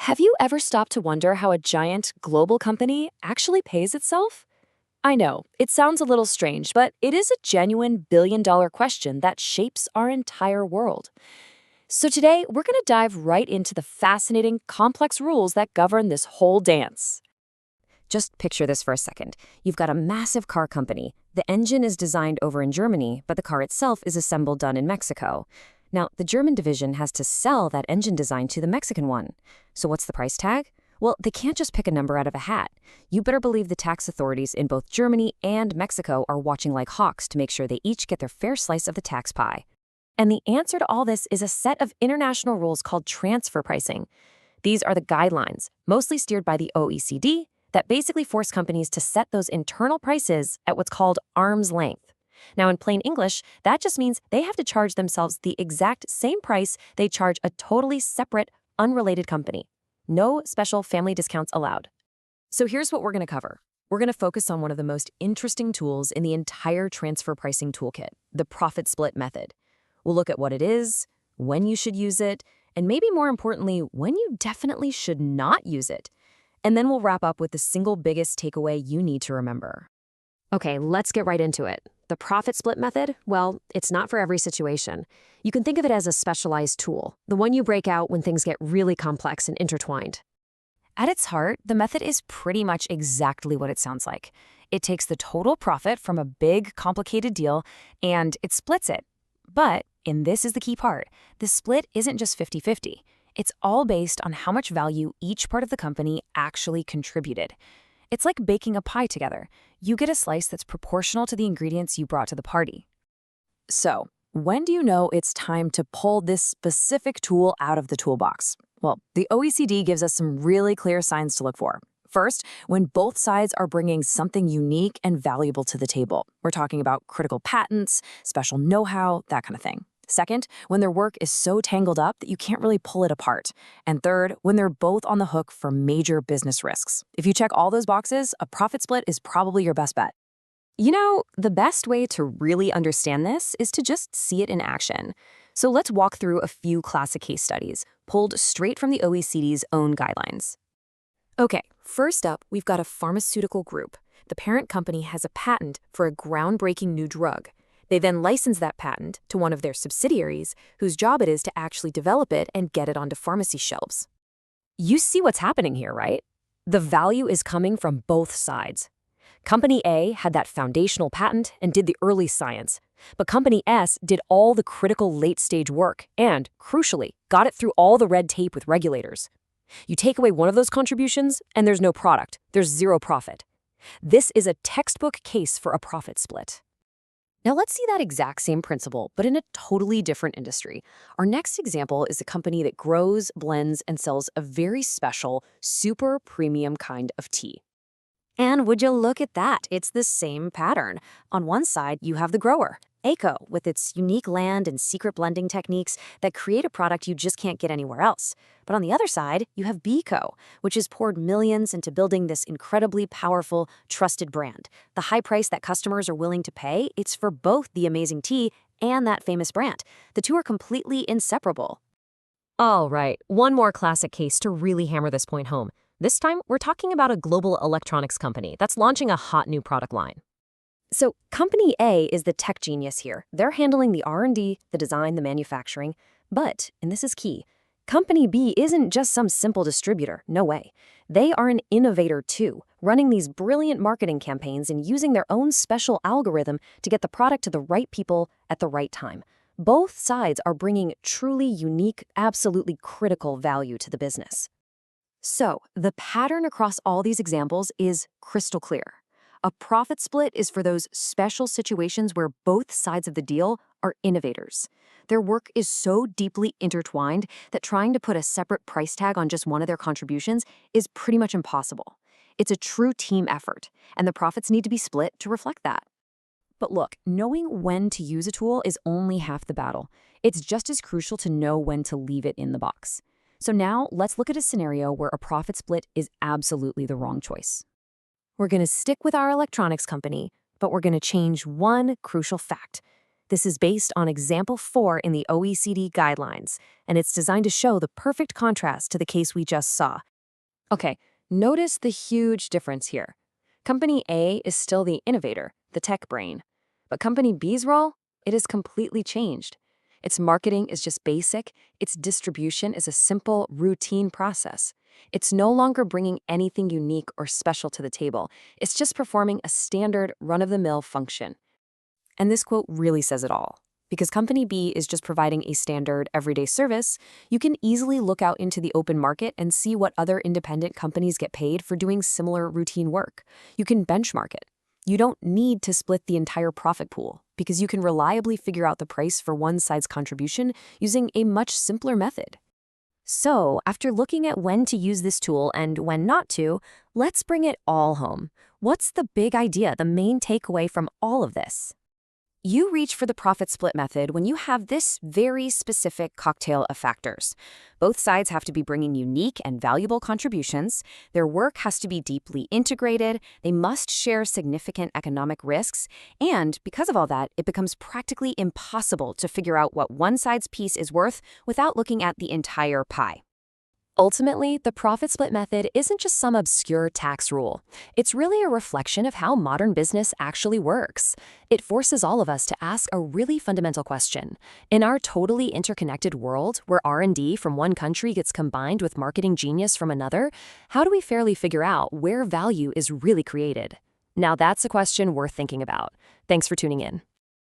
Have you ever stopped to wonder how a giant global company actually pays itself? I know, it sounds a little strange, but it is a genuine billion-dollar question that shapes our entire world. So today, we're going to dive right into the fascinating, complex rules that govern this whole dance. Just picture this for a second. You've got a massive car company. The engine is designed over in Germany, but the car itself is assembled done in Mexico. Now, the German division has to sell that engine design to the Mexican one. So what's the price tag? Well, they can't just pick a number out of a hat. You better believe the tax authorities in both Germany and Mexico are watching like hawks to make sure they each get their fair slice of the tax pie. And the answer to all this is a set of international rules called transfer pricing. These are the guidelines, mostly steered by the OECD, that basically force companies to set those internal prices at what's called arm's length. Now, in plain English, that just means they have to charge themselves the exact same price they charge a totally separate, unrelated company. No special family discounts allowed. So here's what we're going to cover. We're going to focus on one of the most interesting tools in the entire transfer pricing toolkit, the profit split method. We'll look at what it is, when you should use it, and maybe more importantly, when you definitely should not use it. And then we'll wrap up with the single biggest takeaway you need to remember. Okay, let's get right into it. The profit split method, well, it's not for every situation. You can think of it as a specialized tool, the one you break out when things get really complex and intertwined. At its heart, the method is pretty much exactly what it sounds like. It takes the total profit from a big, complicated deal, and it splits it. But, and this is the key part, the split isn't just 50-50. It's all based on how much value each part of the company actually contributed. It's like baking a pie together. You get a slice that's proportional to the ingredients you brought to the party. So, when do you know it's time to pull this specific tool out of the toolbox? Well, the OECD gives us some really clear signs to look for. First, when both sides are bringing something unique and valuable to the table. We're talking about critical patents, special know-how, that kind of thing. Second, when their work is so tangled up that you can't really pull it apart. And third, when they're both on the hook for major business risks. If you check all those boxes, a profit split is probably your best bet. You know, the best way to really understand this is to just see it in action. So let's walk through a few classic case studies, pulled straight from the OECD's own guidelines. Okay, first up, we've got a pharmaceutical group. The parent company has a patent for a groundbreaking new drug. They then license that patent to one of their subsidiaries, whose job it is to actually develop it and get it onto pharmacy shelves. You see what's happening here, right? The value is coming from both sides. Company A had that foundational patent and did the early science, but Company S did all the critical late-stage work and, crucially, got it through all the red tape with regulators. You take away one of those contributions, and there's no product. There's zero profit. This is a textbook case for a profit split. Now let's see that exact same principle, but in a totally different industry. Our next example is a company that grows, blends, and sells a very special, super premium kind of tea. And would you look at that? It's the same pattern. On one side, you have the grower, ACO, with its unique land and secret blending techniques that create a product you just can't get anywhere else. But on the other side, you have BCO, which has poured millions into building this incredibly powerful, trusted brand. The high price that customers are willing to pay, it's for both the amazing tea and that famous brand. The two are completely inseparable. All right, one more classic case to really hammer this point home. This time, we're talking about a global electronics company that's launching a hot new product line. So Company A is the tech genius here. They're handling the R&D, the design, the manufacturing. But, and this is key, Company B isn't just some simple distributor, no way. They are an innovator too, running these brilliant marketing campaigns and using their own special algorithm to get the product to the right people at the right time. Both sides are bringing truly unique, absolutely critical value to the business. So, the pattern across all these examples is crystal clear. A profit split is for those special situations where both sides of the deal are innovators. Their work is so deeply intertwined that trying to put a separate price tag on just one of their contributions is pretty much impossible. It's a true team effort, and the profits need to be split to reflect that. But look, knowing when to use a tool is only half the battle. It's just as crucial to know when to leave it in the box. So now let's look at a scenario where a profit split is absolutely the wrong choice. We're going to stick with our electronics company, but we're going to change one crucial fact. This is based on example 4 in the OECD guidelines, and it's designed to show the perfect contrast to the case we just saw. Okay, notice the huge difference here. Company A is still the innovator, the tech brain. But Company B's role? It is completely changed. Its marketing is just basic, its distribution is a simple, routine process. It's no longer bringing anything unique or special to the table. It's just performing a standard, run-of-the-mill function. And this quote really says it all. Because Company B is just providing a standard, everyday service, you can easily look out into the open market and see what other independent companies get paid for doing similar routine work. You can benchmark it. You don't need to split the entire profit pool because you can reliably figure out the price for one side's contribution using a much simpler method. So, after looking at when to use this tool and when not to, let's bring it all home. What's the big idea, the main takeaway from all of this? You reach for the profit split method when you have this very specific cocktail of factors. Both sides have to be bringing unique and valuable contributions. Their work has to be deeply integrated. They must share significant economic risks. And because of all that, it becomes practically impossible to figure out what one side's piece is worth without looking at the entire pie. Ultimately, the profit split method isn't just some obscure tax rule. It's really a reflection of how modern business actually works. It forces all of us to ask a really fundamental question. In our totally interconnected world, where R&D from one country gets combined with marketing genius from another, how do we fairly figure out where value is really created? Now that's a question worth thinking about. Thanks for tuning in.